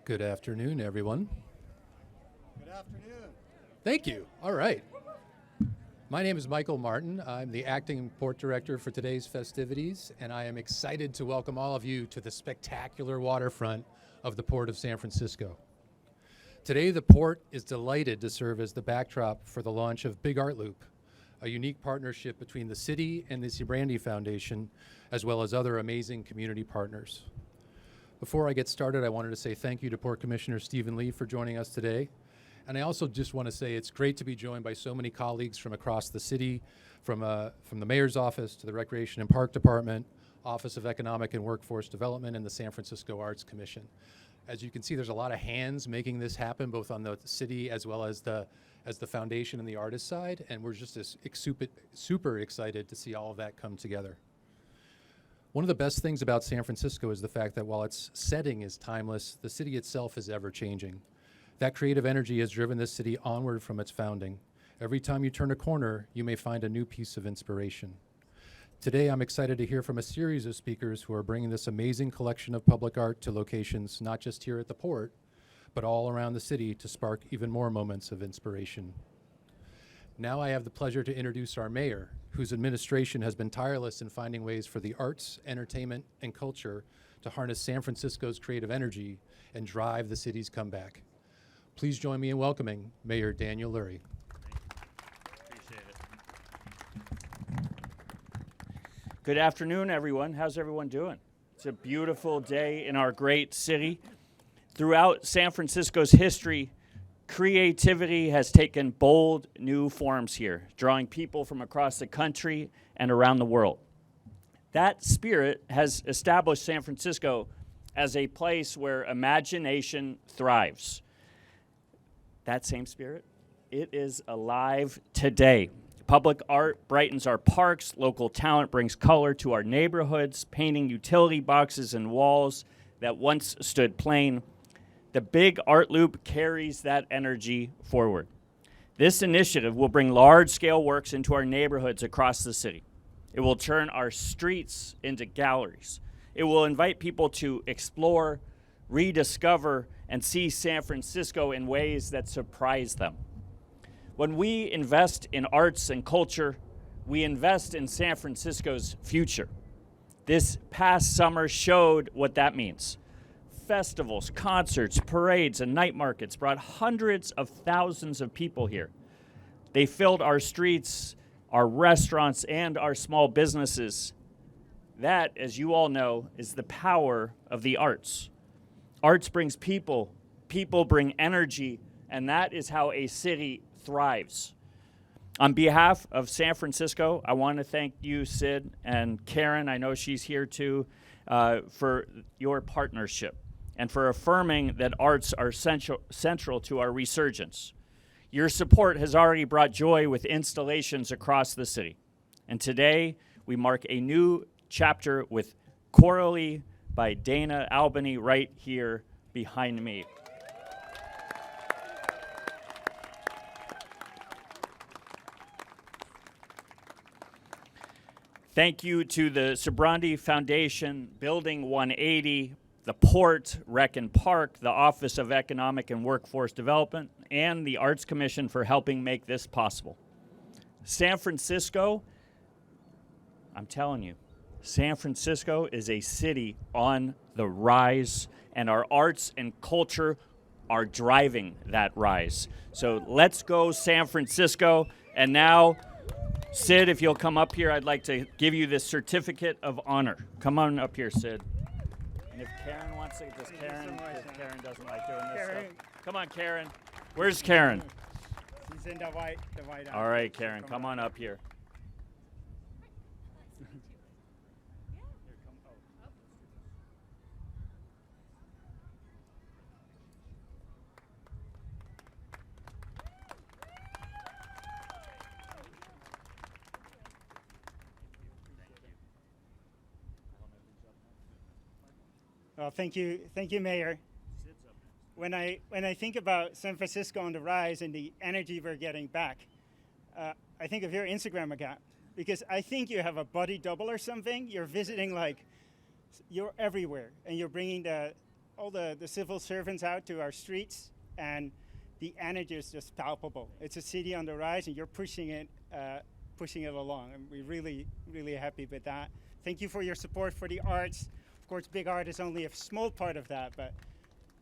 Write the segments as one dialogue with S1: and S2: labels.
S1: Good afternoon, everyone.
S2: Good afternoon.
S1: Thank you. All right. My name is Michael Martin. I'm the acting port director for today's festivities, and I am excited to welcome all of you to the spectacular waterfront of the Port of San Francisco. Today, the port is delighted to serve as the backdrop for the launch of Big Art Loop, a unique partnership between the city and the Cibrandi Foundation, as well as other amazing community partners. Before I get started, I wanted to say thank you to Port Commissioner Stephen Lee for joining us today. And I also just want to say it's great to be joined by so many colleagues from across the city, from the Mayor's Office to the Recreation and Park Department, Office of Economic and Workforce Development, and the San Francisco Arts Commission. As you can see, there's a lot of hands making this happen, both on the city as well as the foundation and the artist side, and we're just super excited to see all of that come together. One of the best things about San Francisco is the fact that while its setting is timeless, the city itself is ever changing. That creative energy has driven this city onward from its founding. Every time you turn a corner, you may find a new piece of inspiration. Today, I'm excited to hear from a series of speakers who are bringing this amazing collection of public art to locations not just here at the port, but all around the city to spark even more moments of inspiration. Now I have the pleasure to introduce our mayor, whose administration has been tireless in finding ways for the arts, entertainment, and culture to harness San Francisco's creative energy and drive the city's comeback. Please join me in welcoming Mayor Daniel Lurie.
S3: Appreciate it. Good afternoon, everyone. How's everyone doing? It's a beautiful day in our great city. Throughout San Francisco's history, creativity has taken bold new forms here, drawing people from across the country and around the world. That spirit has established San Francisco as a place where imagination thrives. That same spirit, it is alive today. Public art brightens our parks, local talent brings color to our neighborhoods, painting utility boxes and walls that once stood plain. The Big Art Loop carries that energy forward. This initiative will bring large-scale works into our neighborhoods across the city. It will turn our streets into galleries. It will invite people to explore, rediscover, and see San Francisco in ways that surprise them. When we invest in arts and culture, we invest in San Francisco's future. This past summer showed what that means. Festivals, concerts, parades, and night markets brought hundreds of thousands of people here. They filled our streets, our restaurants, and our small businesses. That, as you all know, is the power of the arts. Arts brings people, people bring energy, and that is how a city thrives. On behalf of San Francisco, I want to thank you, Sid, and Karen, I know she's here too, for your partnership and for affirming that arts are central to our resurgence. Your support has already brought joy with installations across the city. And today, we mark a new chapter with Coralie by Dana Albany right here behind me. Thank you to the Cibrandi Foundation, Building 180, the Port, Rec and Park, the Office of Economic and Workforce Development, and the Arts Commission for helping make this possible. San Francisco, I'm telling you, San Francisco is a city on the rise, and our arts and culture are driving that rise. So let's go, San Francisco. And now, Sid, if you'll come up here, I'd like to give you this certificate of honor. Come on up here, Sid. And if Karen wants to, does Karen, because Karen doesn't like doing this stuff. Come on, Karen. Where's Karen?
S2: She's in the white
S3: All right, Karen, come on up here.
S2: Well, thank you, Mayor. When I think about San Francisco on the rise and the energy we're getting back, I think of your Instagram account, because I think you have a body double or something. You're visiting, like, you're everywhere, and you're bringing the all the civil servants out to our streets, and the energy is just palpable. It's a city on the rise, and you're pushing it along. And we're really, really happy with that. Thank you for your support for the arts. Of course, big art is only a small part of that, but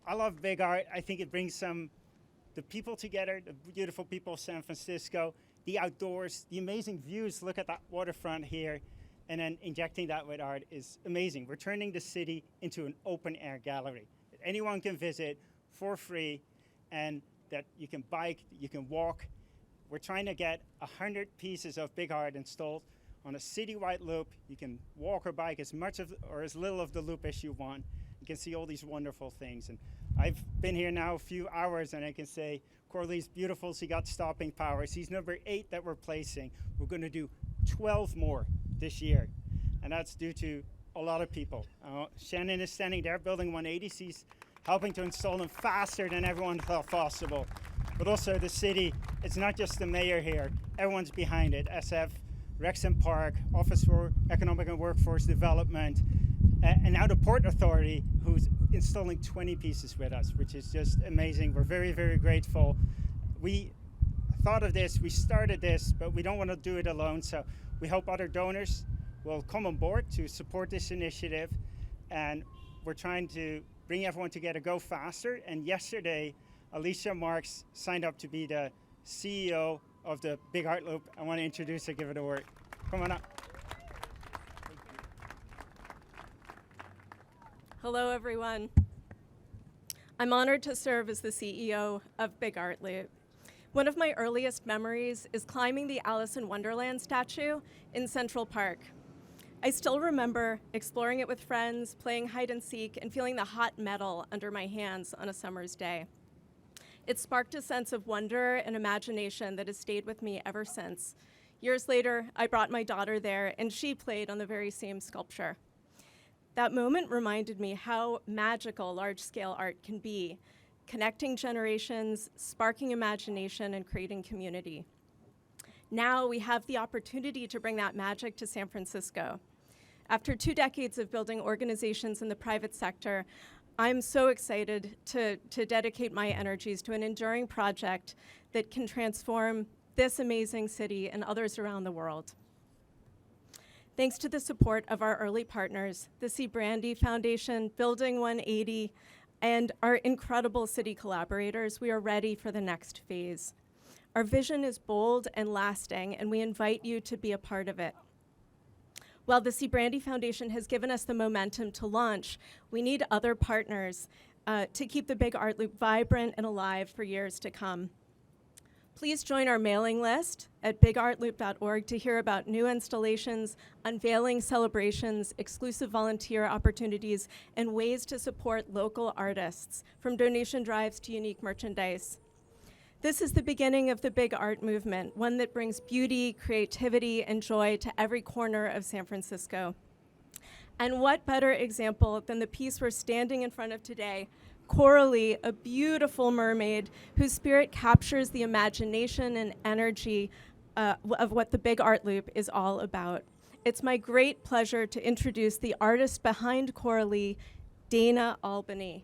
S2: I love big art. I think it brings the people together, the beautiful people of San Francisco, the outdoors, the amazing views. Look at that waterfront here. And then injecting that with art is amazing. We're turning the city into an open air gallery that anyone can visit for free, and that you can bike, you can walk. We're trying to get 100 pieces of big art installed on a citywide loop. You can walk or bike as much of or as little of the loop as you want. You can see all these wonderful things. And I've been here now a few hours, and I can say Corley's beautiful. She got stopping power. She's number 8 that we're placing. We're going to do 12 more this year, and that's due to a lot of people. Shannon is standing there, Building 180. She's helping to install them faster than everyone thought possible. But also the city, it's not just the mayor here. Everyone's behind it. SF, Rexham Park, Office for Economic and Workforce Development, and now the Port Authority, who's installing 20 pieces with us, which is just amazing. We're very, very grateful. We thought of this, we started this, but we don't want to do it alone, so we hope other donors will come on board to support this initiative, and we're trying to bring everyone together, go faster. And yesterday, Alicia Marks signed up to be the CEO of the Big Art Loop. I want to introduce her, give her the word. Come on up.
S4: Hello, everyone. I'm honored to serve as the CEO of Big Art Loop. One of my earliest memories is climbing the Alice in Wonderland statue in Central Park. I still remember exploring it with friends, playing hide and seek, and feeling the hot metal under my hands on a summer's day. It sparked a sense of wonder and imagination that has stayed with me ever since. Years later, I brought my daughter there, and she played on the very same sculpture. That moment reminded me how magical large-scale art can be, connecting generations, sparking imagination, and creating community. Now we have the opportunity to bring that magic to San Francisco. After 2 decades of building organizations in the private sector, I'm so excited to dedicate my energies to an enduring project that can transform this amazing city and others around the world. Thanks to the support of our early partners, the C. Brandy Foundation, Building 180, and our incredible city collaborators, we are ready for the next phase. Our vision is bold and lasting, and we invite you to be a part of it. While the C. Brandy Foundation has given us the momentum to launch, we need other partners to keep the Big Art Loop vibrant and alive for years to come. Please join our mailing list at bigartloop.org to hear about new installations, unveiling celebrations, exclusive volunteer opportunities, and ways to support local artists, from donation drives to unique merchandise. This is the beginning of the big art movement, one that brings beauty, creativity, and joy to every corner of San Francisco. And what better example than the piece we're standing in front of today, Coralie, a beautiful mermaid whose spirit captures the imagination and energy of what the Big Art Loop is all about. It's my great pleasure to introduce the artist behind Coralie, Dana Albany.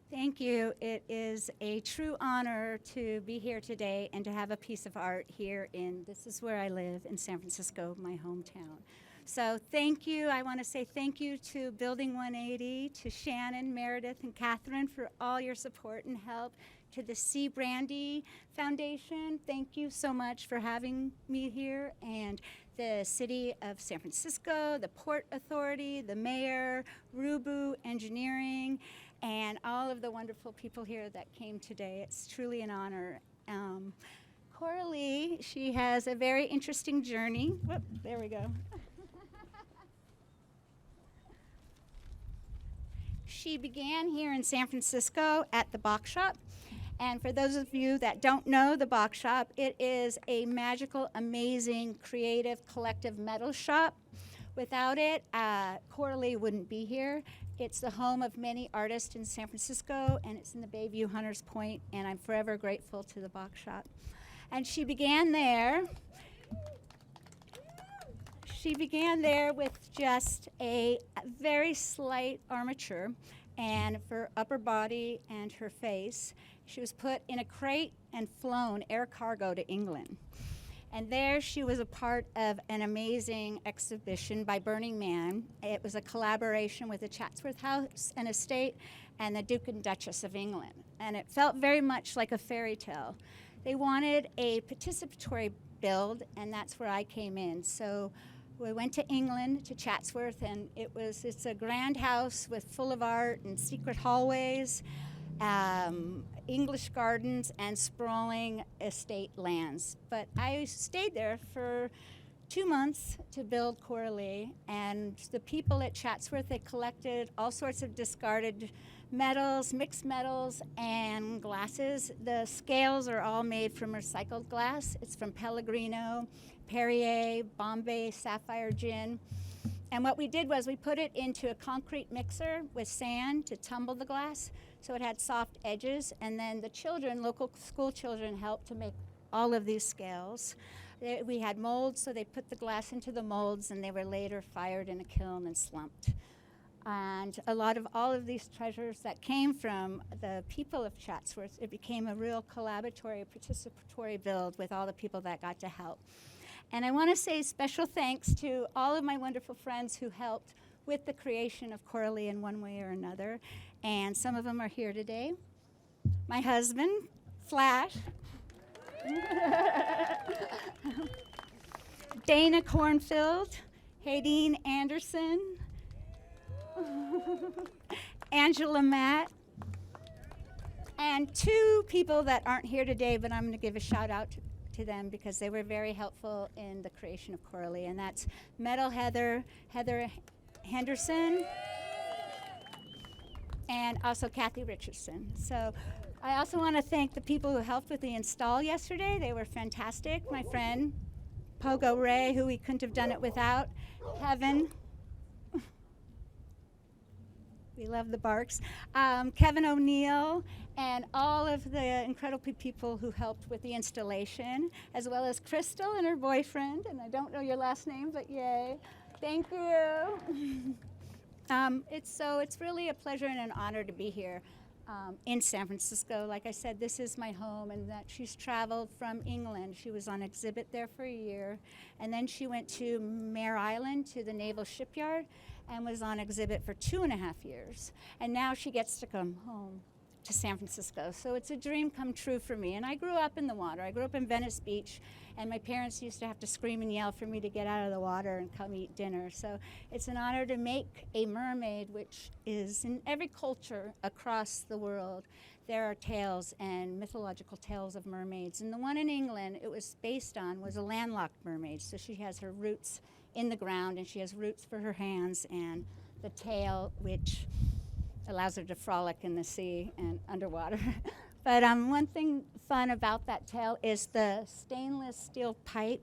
S5: Thank you. It is a true honor to be here today and to have a piece of art here this is where I live, in San Francisco, my hometown. So thank you. I want to say thank you to Building 180, to Shannon, Meredith, and Catherine for all your support and help, to the C. Brandy Foundation. Thank you so much for having me here, and the City of San Francisco, the Port Authority, the Mayor, Rubu Engineering, and all of the wonderful people here that came today. It's truly an honor. Coralie, she has a very interesting journey. Whoop, there we go. She began here in San Francisco at the Box Shop. And for those of you that don't know the Box Shop, it is a magical, amazing, creative, collective metal shop. Without it, Coralie wouldn't be here. It's the home of many artists in San Francisco, and it's in the Bayview Hunters Point, and I'm forever grateful to the Box Shop. And she began there. She began there with just a very slight armature and for upper body and her face. She was put in a crate and flown air cargo to England. And there she was a part of an amazing exhibition by Burning Man. It was a collaboration with the Chatsworth House and Estate and the Duke and Duchess of England. And it felt very much like a fairy tale. They wanted a participatory build, and that's where I came in. So we went to England, to Chatsworth, and it's a grand house with full of art and secret hallways, English gardens, and sprawling estate lands. But I stayed there for 2 months to build Coralie, and the people at Chatsworth, they collected all sorts of discarded metals, mixed metals, and glasses. The scales are all made from recycled glass. It's from Pellegrino, Perrier, Bombay, Sapphire Gin. And what we did was we put it into a concrete mixer with sand to tumble the glass so it had soft edges. And then the children, local school children, helped to make all of these scales. We had molds, so they put the glass into the molds, and they were later fired in a kiln and slumped. And a lot of all of these treasures that came from the people of Chatsworth, it became a real collaboratory, participatory build with all the people that got to help. And I want to say special thanks to all of my wonderful friends who helped with the creation of Coralie in one way or another. And some of them are here today. My husband, Flash. Dana Cornfield, Haydeen Anderson, Angela Matt, and 2 people that aren't here today, but I'm going to give a shout out to them because they were very helpful in the creation of Coralie, and that's Metal Heather Henderson, and also Kathy Richardson. So I also want to thank the people who helped with the install yesterday. They were fantastic. My friend, Pogo Ray, who we couldn't have done it without, Kevin. We love the barks. Kevin O'Neill, and all of the incredible people who helped with the installation, as well as Crystal and her boyfriend, and I don't know your last name, but yay. Thank you. It's really a pleasure and an honor to be here in San Francisco. Like I said, this is my home, and that she's traveled from England. She was on exhibit there for a year, and then she went to Mare Island to the Naval Shipyard and was on exhibit for 2.5 years. And now she gets to come home to San Francisco. So it's a dream come true for me. And I grew up in the water. I grew up in Venice Beach, and my parents used to have to scream and yell for me to get out of the water and come eat dinner. So it's an honor to make a mermaid, which is in every culture across the world. There are tales and mythological tales of mermaids. And the one in England it was based on was a landlocked mermaid. So she has her roots in the ground, and she has roots for her hands and the tail, which allows her to frolic in the sea and underwater. But one thing fun about that tail is the stainless steel pipe.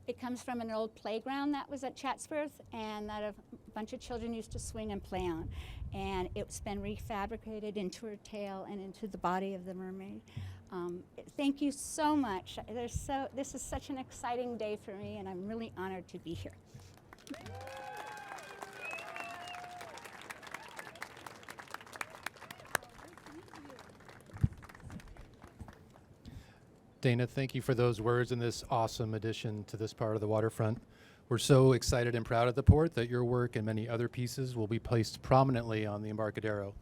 S5: It comes from an old playground that was at Chatsworth, and that a bunch of children used to swing and play on. And it's been refabricated into her tail and into the body of the mermaid. Thank you so much. This is such an exciting day for me, and I'm really honored to be here.
S1: Dana, thank you for those words and this awesome addition to this part of the waterfront. We're so excited and proud at the port that your work and many other pieces will be placed prominently on the Embarcadero.